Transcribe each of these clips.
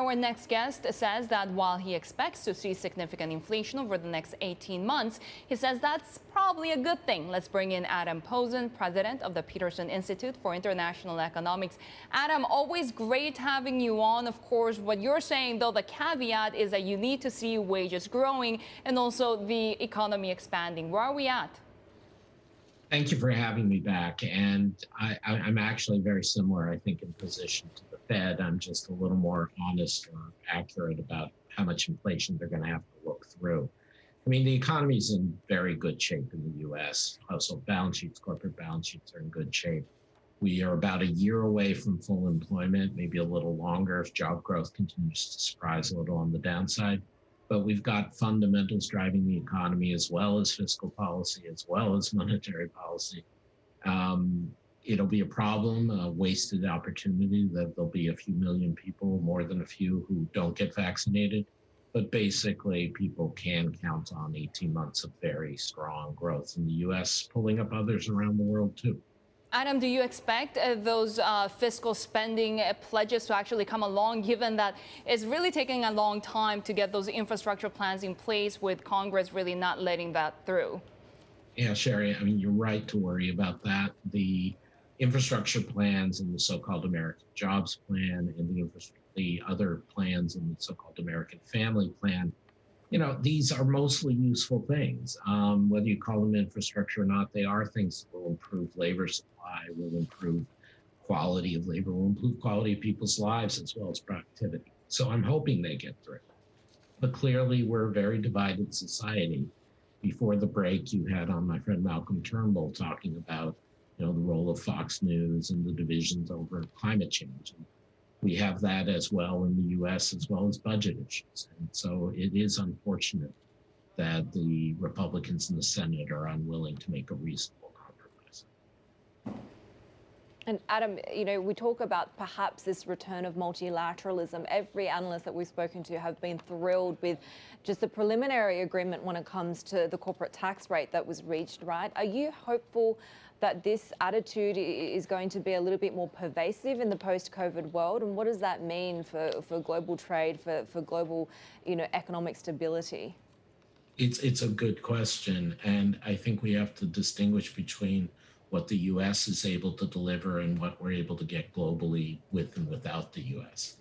Our next guest says that while he expects to see significant inflation over the next 18 months, he says that's probably a good thing. Let's bring in Adam Posen, president of the Peterson Institute for International Economics. Adam, always great having you on. Of course, what you're saying, though, the caveat is that you need to see wages growing and also the economy expanding. Where are we at? Thank you for having me back. And I'm actually very similar, I think, in position to the Fed. I'm just a little more honest or accurate about how much inflation they're going to have to look through. I mean, the economy is in very good shape in the U.S. Household balance sheets, corporate balance sheets are in good shape. We are about a year away from full employment, maybe a little longer if job growth continues to surprise a little on the downside. But we've got fundamentals driving the economy as well as fiscal policy, as well as monetary policy. It'll be a problem, a wasted opportunity that there'll be a few million people, more than a few, who don't get vaccinated. But basically, people can count on 18 months of very strong growth in the U.S., pulling up others around the world, too. Adam, do you expect those fiscal spending pledges to actually come along, given that it's really taking a long time to get those infrastructure plans in place with Congress really not letting that through? Yeah, Shery, I mean, you're right to worry about that. The infrastructure plans and the so-called American Jobs Plan and the other plans in the so-called American Family Plan, these are mostly useful things. Whether you call them infrastructure or not, they are things that will improve labor supply, will improve quality of labor, will improve quality of people's lives as well as productivity. So I'm hoping they get through. But clearly, we're a very divided society. Before the break, you had on my friend Malcolm Turnbull talking about, the role of Fox News and the divisions over climate change. And we have that as well in the U.S. as well as budget issues. And so it is unfortunate that the Republicans in the Senate are unwilling to make a reasonable compromise. And Adam, we talk about perhaps this return of multilateralism. Every analyst that we've spoken to have been thrilled with just the preliminary agreement when it comes to the corporate tax rate that was reached, right? Are you hopeful that this attitude is going to be a little bit more pervasive in the post-COVID world? And what does that mean for global trade, for global, economic stability? It's a good question. And I think we have to distinguish between what the U.S. is able to deliver and what we're able to get globally with and without the U.S.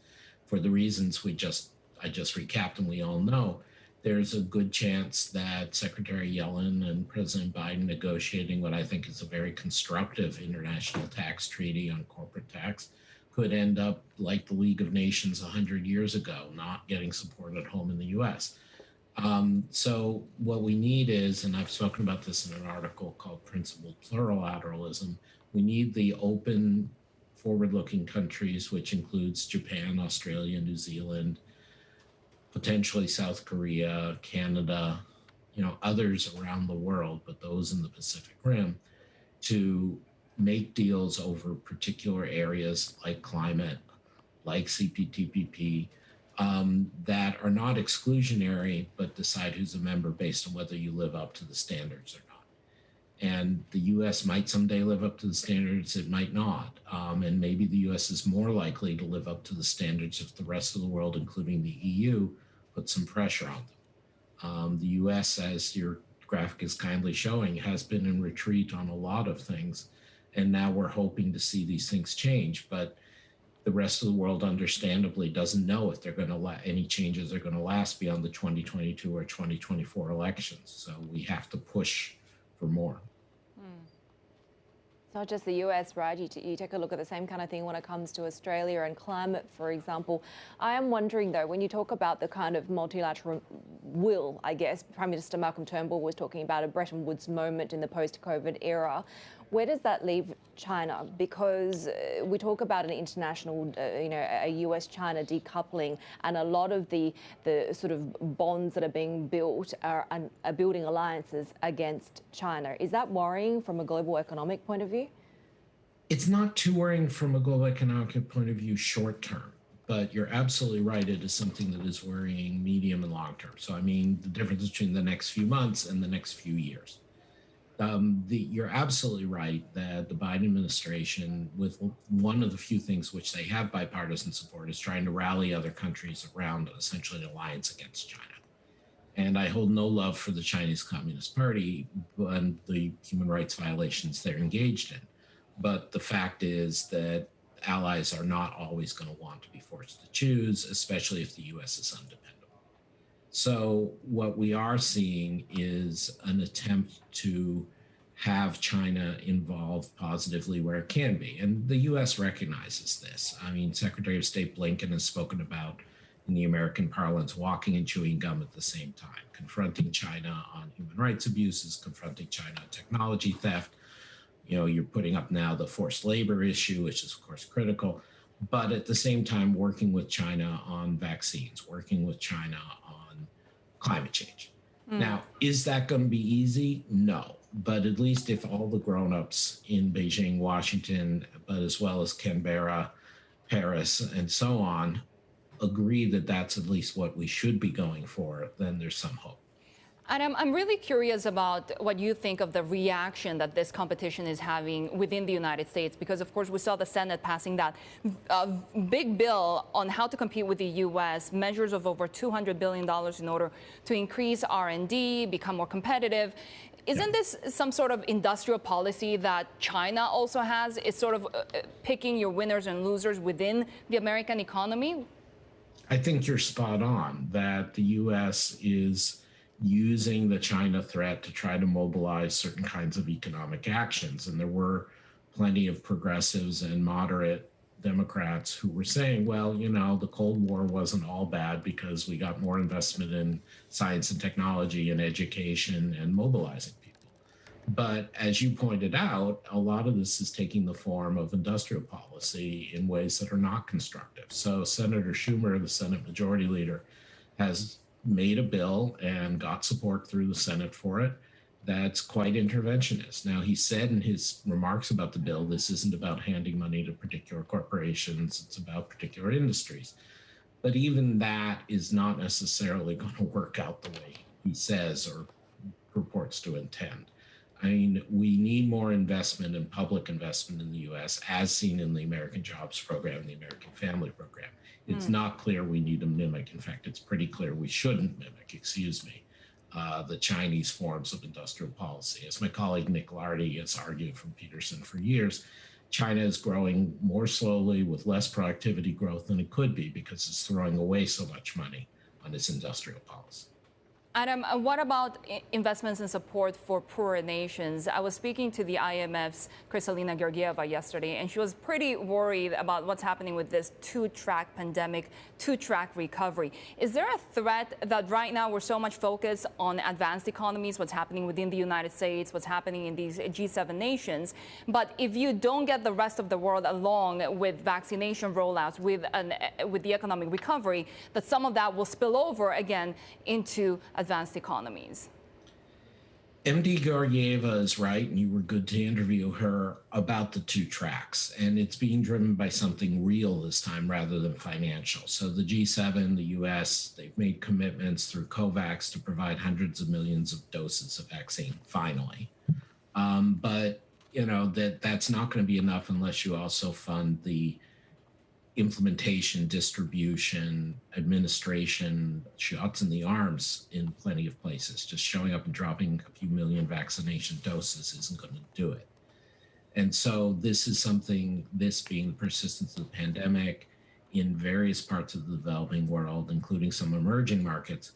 For the reasons I just recapped and we all know, there's a good chance that Secretary Yellen and President Biden negotiating what I think is a very constructive international tax treaty on corporate tax could end up like the League of Nations 100 years ago, not getting support at home in the U.S. So what we need is, and I've spoken about this in an article called Principled Plurilateralism, we need the open, forward-looking countries, which includes Japan, Australia, New Zealand, potentially South Korea, Canada, others around the world, but those in the Pacific Rim, to make deals over particular areas like climate, like CPTPP, that are not exclusionary, but decide who's a member based on whether you live up to the standards or not. And the U.S. might someday live up to the standards, it might not. And maybe the U.S. is more likely to live up to the standards if the rest of the world, including the EU, put some pressure on them. The U.S., as your graphic is kindly showing, has been in retreat on a lot of things. And now we're hoping to see these things change. But the rest of the world, understandably, doesn't know if they're going to any changes are going to last beyond the 2022 or 2024 elections. So we have to push for more. It's not just the US, right? You take a look at the same kind of thing when it comes to Australia and climate, for example. I am wondering, though, when you talk about the kind of multilateral will, I guess, Prime Minister Malcolm Turnbull was talking about a Bretton Woods moment in the post-COVID era. Where does that leave China? Because we talk about an international, a US-China decoupling, and a lot of the sort of bonds that are being built are building alliances against China. Is that worrying from a global economic point of view? It's not too worrying from a global economic point of view short term, but you're absolutely right. It is something that is worrying medium and long term. So, I mean, the difference between the next few months and the next few years. You're absolutely right that the Biden administration, with one of the few things which they have bipartisan support, is trying to rally other countries around essentially an alliance against China. And I hold no love for the Chinese Communist Party and the human rights violations they're engaged in. But the fact is that allies are not always going to want to be forced to choose, especially if the US is undependable. So what we are seeing is an attempt to have China involved positively where it can be. And the US recognizes this. I mean, Secretary of State Blinken has spoken about, in the American parlance, walking and chewing gum at the same time, confronting China on human rights abuses, confronting China on technology theft. You're putting up now the forced labor issue, which is, of course, critical, but at the same time, working with China on vaccines, working with China on climate change. Now, is that going to be easy? No. But at least if all the grown-ups in Beijing, Washington, but as well as Canberra, Paris, and so on, agree that that's at least what we should be going for, then there's some hope. Adam, I'm really curious about what you think of the reaction that this competition is having within the United States, because, of course, we saw the Senate passing that big bill on how to compete with the U.S., measures of over $200 billion in order to increase R&D, become more competitive. Isn't this some sort of industrial policy that China also has? It's sort of picking your winners and losers within the American economy? I think you're spot on that the U.S. is using the China threat to try to mobilize certain kinds of economic actions. And there were plenty of progressives and moderate Democrats who were saying, well, the Cold War wasn't all bad because we got more investment in science and technology and education and mobilizing people. But as you pointed out, a lot of this is taking the form of industrial policy in ways that are not constructive. So Senator Schumer, the Senate Majority Leader, has made a bill and got support through the Senate for it that's quite interventionist. Now, he said in his remarks about the bill, this isn't about handing money to particular corporations, it's about particular industries. But even that is not necessarily going to work out the way he says or purports to intend. I mean, we need more investment and public investment in the US, as seen in the American Jobs Program, the American Family Program. It's not clear we need to mimic. In fact, it's pretty clear we shouldn't mimic, the Chinese forms of industrial policy. As my colleague Nick Lardy has argued from Peterson for years, China is growing more slowly with less productivity growth than it could be because it's throwing away so much money on its industrial policy. Adam, what about investments and support for poorer nations? I was speaking to the IMF's Kristalina Georgieva yesterday, and she was pretty worried about what's happening with this two-track pandemic, two-track recovery. Is there a threat that right now we're so much focused on advanced economies, what's happening within the United States, what's happening in these G7 nations, but if you don't get the rest of the world along with vaccination rollouts, with the economic recovery, that some of that will spill over again into advanced economies? MD Georgieva is right, and you were good to interview her about the two tracks. And it's being driven by something real this time rather than financial. So the G7, the US, they've made commitments through COVAX to provide hundreds of millions of doses of vaccine, finally. But that's not going to be enough unless you also fund the implementation, distribution, administration, shots in the arms in plenty of places. Just showing up and dropping a few million vaccination doses isn't going to do it. And so this is something, this being the persistence of the pandemic in various parts of the developing world, including some emerging markets,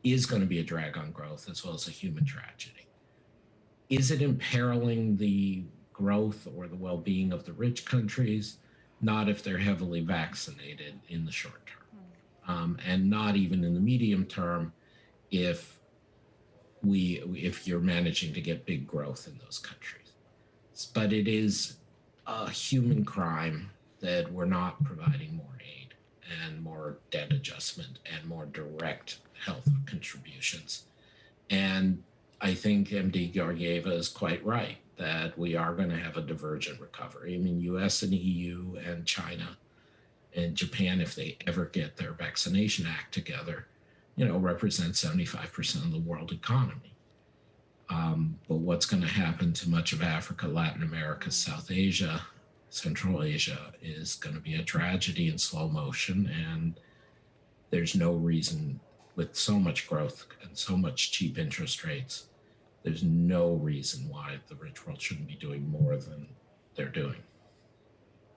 is going to be a drag on growth as well as a human tragedy. Is it imperiling the growth or the well-being of the rich countries? Not if they're heavily vaccinated in the short term, and not even in the medium term if you're managing to get big growth in those countries. But it is a human crime that we're not providing more aid and more debt adjustment and more direct health contributions. And I think MD Georgieva is quite right that we are going to have a divergent recovery. I mean, US and EU and China and Japan, if they ever get their vaccination act together, represent 75% of the world economy. But what's going to happen to much of Africa, Latin America, South Asia, Central Asia is going to be a tragedy in slow motion. And there's no reason, with so much growth and so much cheap interest rates, there's no reason why the rich world shouldn't be doing more than they're doing.